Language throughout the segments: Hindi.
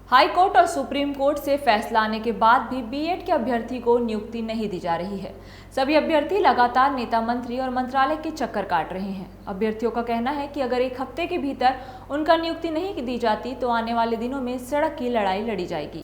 हाई कोर्ट और सुप्रीम कोर्ट से फैसला आने के बाद भी बीएड के अभ्यर्थी को नियुक्ति नहीं दी जा रही है। सभी अभ्यर्थी लगातार नेता मंत्री और मंत्रालय के चक्कर काट रहे हैं। अभ्यर्थियों का कहना है कि अगर एक हफ्ते के भीतर उनका नियुक्ति नहीं दी जाती तो आने वाले दिनों में सड़क की लड़ाई लड़ी जाएगी।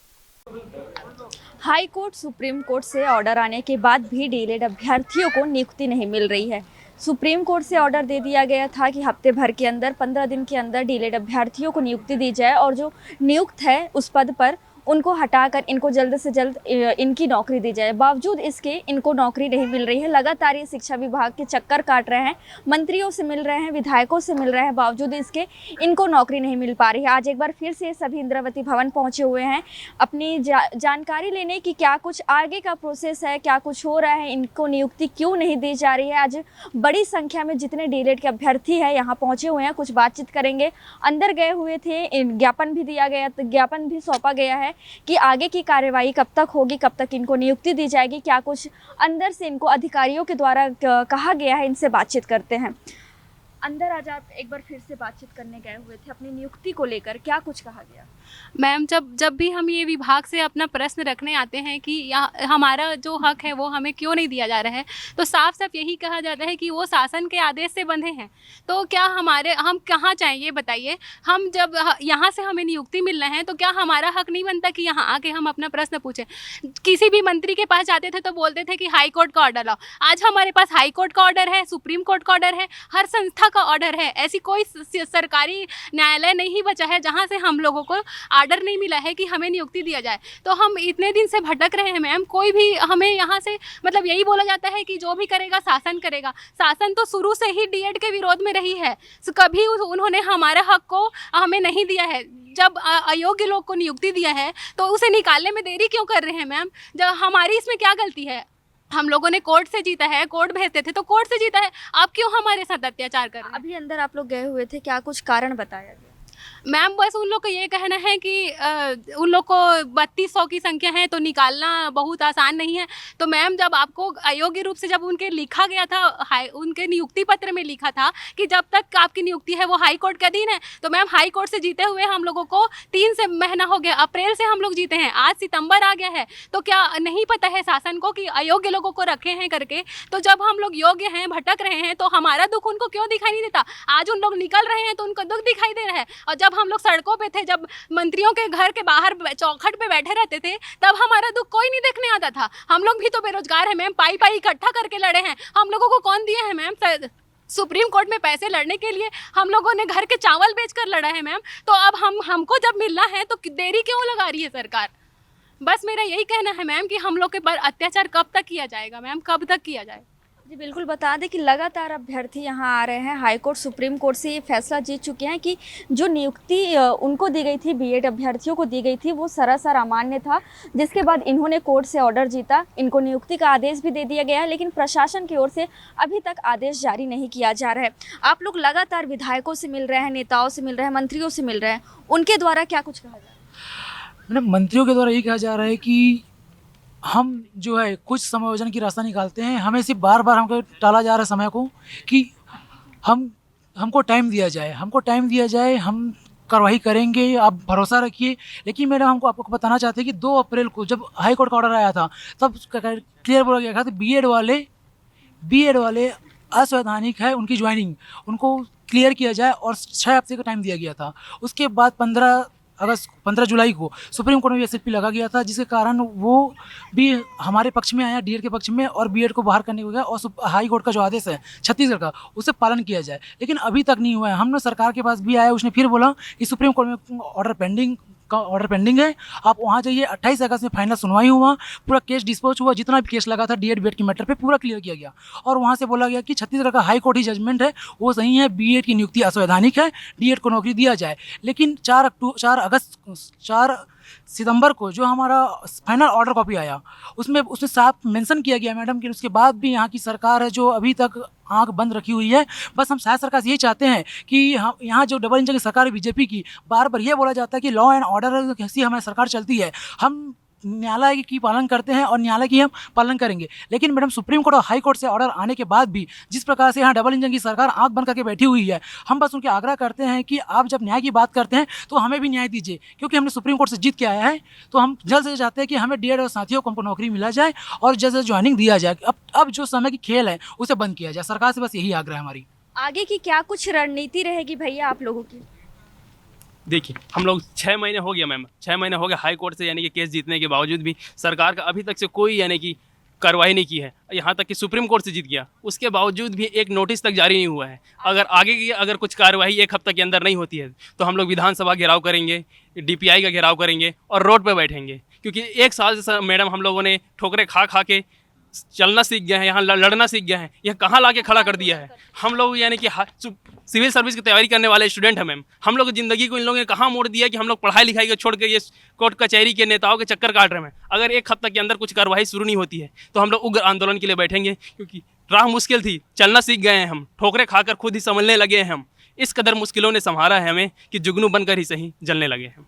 हाई कोर्ट सुप्रीम कोर्ट से ऑर्डर आने के बाद भी डीएलएड अभ्यर्थियों को नियुक्ति नहीं मिल रही है। सुप्रीम कोर्ट से ऑर्डर दे दिया गया था कि हफ्ते भर के अंदर 15 दिन के अंदर डीएलएड अभ्यर्थियों को नियुक्ति दी जाए और जो नियुक्त है उस पद पर उनको हटाकर इनको जल्द से जल्द इनकी नौकरी दी जाए। बावजूद इसके इनको नौकरी नहीं मिल रही है। लगातार ये शिक्षा विभाग के चक्कर काट रहे हैं, मंत्रियों से मिल रहे हैं, विधायकों से मिल रहे हैं, बावजूद इसके इनको नौकरी नहीं मिल पा रही है। आज एक बार फिर से सभी इंद्रावती भवन पहुंचे हुए हैं अपनी जानकारी लेने की क्या कुछ आगे का प्रोसेस है, क्या कुछ हो रहा है, इनको नियुक्ति क्यों नहीं दी जा रही है। आज बड़ी संख्या में जितने डीएलएड के अभ्यर्थी हैं यहाँ पहुँचे हुए हैं, कुछ बातचीत करेंगे। अंदर गए हुए थे, ज्ञापन भी दिया गया, ज्ञापन भी सौंपा गया है कि आगे की कार्यवाही कब तक होगी, कब तक इनको नियुक्ति दी जाएगी, क्या कुछ अंदर से इनको अधिकारियों के द्वारा कहा गया है। इनसे बातचीत करते हैं। अंदर आज आप एक बार फिर से बातचीत करने गए हुए थे अपनी नियुक्ति को लेकर, क्या कुछ कहा गया? मैम, जब भी हम ये विभाग से अपना प्रश्न रखने आते हैं कि हमारा जो हक है वो हमें क्यों नहीं दिया जा रहा है, तो साफ साफ यही कहा जाता है कि वो शासन के आदेश से बंधे हैं। तो क्या हम कहाँ जाएं, ये बताइए। हम जब यहाँ से हमें नियुक्ति मिल रहे हैं तो क्या हमारा हक नहीं बनता कि यहाँ आके हम अपना प्रश्न पूछें? किसी भी मंत्री के पास जाते थे तो बोलते थे कि हाई कोर्ट का ऑर्डर लाओ। आज हमारे पास हाई कोर्ट का ऑर्डर है, सुप्रीम कोर्ट का ऑर्डर है, हर संस्था का ऑर्डर है। ऐसी कोई सरकारी न्यायालय नहीं बचा है जहाँ से हम लोगों को ऑर्डर नहीं मिला है कि हमें नियुक्ति दिया जाए। तो हम इतने दिन से भटक रहे हैं मैम। कोई भी हमें यहाँ से मतलब यही बोला जाता है कि जो भी करेगा शासन करेगा। शासन तो शुरू से ही डीएड के विरोध में रही है। कभी उन्होंने हमारे हक को हमें नहीं दिया है। जब अयोग्य लोग को नियुक्ति दिया है तो उसे निकालने में देरी क्यों कर रहे हैं मैम? जब हमारी इसमें क्या गलती है? हम लोगों ने कोर्ट से जीता है, कोर्ट भेजते थे तो कोर्ट से जीता है। आप क्यों हमारे साथ अत्याचार कर रहे हैं? अभी अंदर आप लोग गए हुए थे, क्या कुछ कारण बताया गया? मैम, बस उन लोग का ये कहना है कि उन लोग को 3200 की संख्या है तो निकालना बहुत आसान नहीं है। तो मैम, जब आपको अयोग्य रूप से जब उनके लिखा गया था, उनके नियुक्ति पत्र में लिखा था कि जब तक आपकी नियुक्ति है वो हाई कोर्ट का अधीन है, तो मैम हाई कोर्ट से जीते हुए हम लोगों को 3 से महीना हो गया। अप्रैल से हम लोग जीते हैं, आज सितंबर आ गया है। तो क्या नहीं पता है शासन को कि अयोग्य लोगों को रखे हैं करके? तो जब हम लोग योग्य हैं, भटक रहे हैं, तो हमारा दुख उनको क्यों दिखाई नहीं देता? आज उन लोग निकल रहे हैं तो उनका दुख दिखाई दे रहा है। और जब हम लोग सड़कों पे थे, जब मंत्रियों के घर के बाहर चौखट पे बैठे रहते थे, तब हमारा दुख कोई नहीं देखने आता था। हम लोग भी तो बेरोजगार हैं मैम, पाई इकट्ठा करके लड़े हैं। हम लोगों को कौन दिए हैं मैम? सुप्रीम कोर्ट में पैसे लड़ने के लिए हम लोगों ने घर के चावल बेचकर लड़ा है मैम। तो अब हमको जब मिलना है तो देरी क्यों लगा रही है सरकार? बस मेरा यही कहना है मैम कि हम लोग के पर अत्याचार कब तक किया जाएगा मैम, कब तक किया जाए? जी बिल्कुल, बता दें कि लगातार अभ्यर्थी यहाँ आ रहे हैं। हाई कोर्ट सुप्रीम कोर्ट से ये फैसला जीत चुके हैं कि जो नियुक्ति उनको दी गई थी, बीएड अभ्यर्थियों को दी गई थी, वो सरासर अमान्य था। जिसके बाद इन्होंने कोर्ट से ऑर्डर जीता, इनको नियुक्ति का आदेश भी दे दिया गया है, लेकिन प्रशासन की ओर से अभी तक आदेश जारी नहीं किया जा रहा है। आप लोग लगातार विधायकों से मिल रहे हैं, नेताओं से मिल रहे हैं, मंत्रियों से मिल रहे हैं, उनके द्वारा क्या कुछ कहा जा रहा है? मैडम, मंत्रियों के द्वारा यही कहा जा रहा है कि हम जो है कुछ समायोजन की रास्ता निकालते हैं। हमें सिर्फ बार बार हमको टाला जा रहा है समय को कि हमको टाइम दिया जाए, हम कार्रवाई करेंगे, आप भरोसा रखिए। लेकिन मैडम, आपको बताना चाहते हैं कि 2 अप्रैल को जब हाई कोर्ट का ऑर्डर आया था तब क्लियर बोला गया था कि बीएड वाले असंवैधानिक है, उनकी ज्वाइनिंग उनको क्लियर किया जाए और 6 हफ्ते का टाइम दिया गया था। उसके बाद 15 जुलाई को सुप्रीम कोर्ट में भी एसएलपी लगा गया था, जिसके कारण वो भी हमारे पक्ष में आया, डीएड के पक्ष में, और बीएड को बाहर करने को गया। और हाई कोर्ट का जो आदेश है छत्तीसगढ़ का, उसे पालन किया जाए, लेकिन अभी तक नहीं हुआ है। हमने सरकार के पास भी आया, उसने फिर बोला कि सुप्रीम कोर्ट में ऑर्डर पेंडिंग है, आप वहाँ जाइए। 28 अगस्त में फाइनल सुनवाई हुआ, पूरा केस डिस्पोज हुआ, जितना भी केस लगा था डीएड बीएड के मैटर पे पूरा क्लियर किया गया। और वहाँ से बोला गया कि छत्तीसगढ़ का हाई कोर्ट ही जजमेंट है, वो सही है, बीएड की नियुक्ति असंवैधानिक है, डीएड को नौकरी दिया जाए। लेकिन 4 सितंबर को जो हमारा फाइनल ऑर्डर कॉपी आया, उसमें साफ मेंशन किया गया मैडम कि उसके बाद भी यहाँ की सरकार है जो अभी तक आंख बंद रखी हुई है। बस हम शायद सरकार से यही चाहते हैं कि यहाँ जो डबल इंजन की सरकार है बीजेपी की, बार बार ये बोला जाता है कि लॉ एंड ऑर्डर कैसी हमारी सरकार चलती है। हम न्यायालय की पालन करते हैं और न्यायालय की हम पालन करेंगे। लेकिन मैडम सुप्रीम कोर्ट और हाई कोर्ट से ऑर्डर आने के बाद भी जिस प्रकार से यहाँ डबल इंजन की सरकार आंख बंद करके बैठी हुई है, हम बस उनके आग्रह करते हैं कि आप जब न्याय की बात करते हैं तो हमें भी न्याय दीजिए, क्योंकि हमने सुप्रीम कोर्ट से जीत के आया है। तो हम जल्द से चाहते हैं कि हमें डीएड और साथियों को हमको नौकरी मिला जाए और जल्द से ज्वाइनिंग दिया जाए। अब जो समय की खेल है उसे बंद किया जाए। सरकार से बस यही आग्रह है हमारी। आगे की क्या कुछ रणनीति रहेगी भैया आप लोगों की? देखिए, हम लोग 6 महीने हो गया मैम, 6 महीने हो गए हाई कोर्ट से यानी कि केस जीतने के बावजूद भी सरकार का अभी तक से कोई यानी कि कार्रवाई नहीं की है। यहाँ तक कि सुप्रीम कोर्ट से जीत गया, उसके बावजूद भी एक नोटिस तक जारी नहीं हुआ है। अगर आगे की अगर कुछ कार्रवाई 1 हफ्ते के अंदर नहीं होती है तो हम लोग विधानसभा घेराव करेंगे, DPI का घेराव करेंगे और रोड पर बैठेंगे। क्योंकि 1 साल से मैडम हम लोगों ने ठोकरे खा खा के चलना सीख गए हैं, यहाँ लड़ना सीख गए हैं। यह कहाँ ला के खड़ा कर दिया है। हम लोग यानी कि सिविल सर्विस की तैयारी करने वाले स्टूडेंट हैं मैम। हम लोग ज़िंदगी को इन लोगों ने कहाँ मोड़ दिया कि हम लोग पढ़ाई लिखाई को छोड़ के ये कोर्ट कचहरी के नेताओं के चक्कर काट रहे हैं। अगर 1 हफ्ते के अंदर कुछ कार्रवाई शुरू नहीं होती है तो हम लोग उग्र आंदोलन के लिए बैठेंगे, क्योंकि राह मुश्किल थी, चलना सीख गए हैं हम, ठोकरे खाकर खुद ही संभलने लगे हैं हम। इस कदर मुश्किलों ने संभाला है हमें कि जुगनू बनकर ही सही जलने लगे हैं।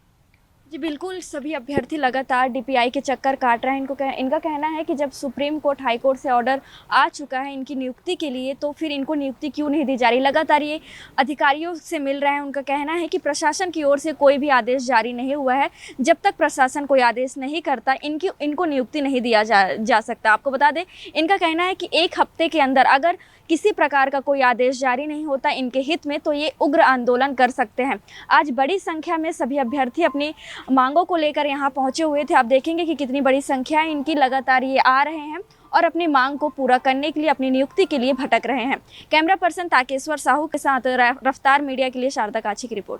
जी बिल्कुल, सभी अभ्यर्थी लगातार DPI के चक्कर काट रहे हैं। इनका कहना है कि जब सुप्रीम कोर्ट हाई कोर्ट से ऑर्डर आ चुका है इनकी नियुक्ति के लिए, तो फिर इनको नियुक्ति क्यों नहीं दी जा रही। लगातार ये अधिकारियों से मिल रहे हैं। उनका कहना है कि प्रशासन की ओर से कोई भी आदेश जारी नहीं हुआ है। जब तक प्रशासन कोई आदेश नहीं करता इनको नियुक्ति नहीं दिया जा सकता। आपको बता दें, इनका कहना है कि 1 हफ्ते के अंदर अगर किसी प्रकार का कोई आदेश जारी नहीं होता इनके हित में, तो ये उग्र आंदोलन कर सकते हैं। आज बड़ी संख्या में सभी अभ्यर्थी अपनी मांगों को लेकर यहाँ पहुँचे हुए थे। आप देखेंगे कि कितनी बड़ी संख्या है इनकी। लगातार ये आ रहे हैं और अपनी मांग को पूरा करने के लिए, अपनी नियुक्ति के लिए भटक रहे हैं। कैमरा पर्सन ताकेश्वर साहू के साथ रफ्तार मीडिया के लिए शारदा काछी की रिपोर्ट।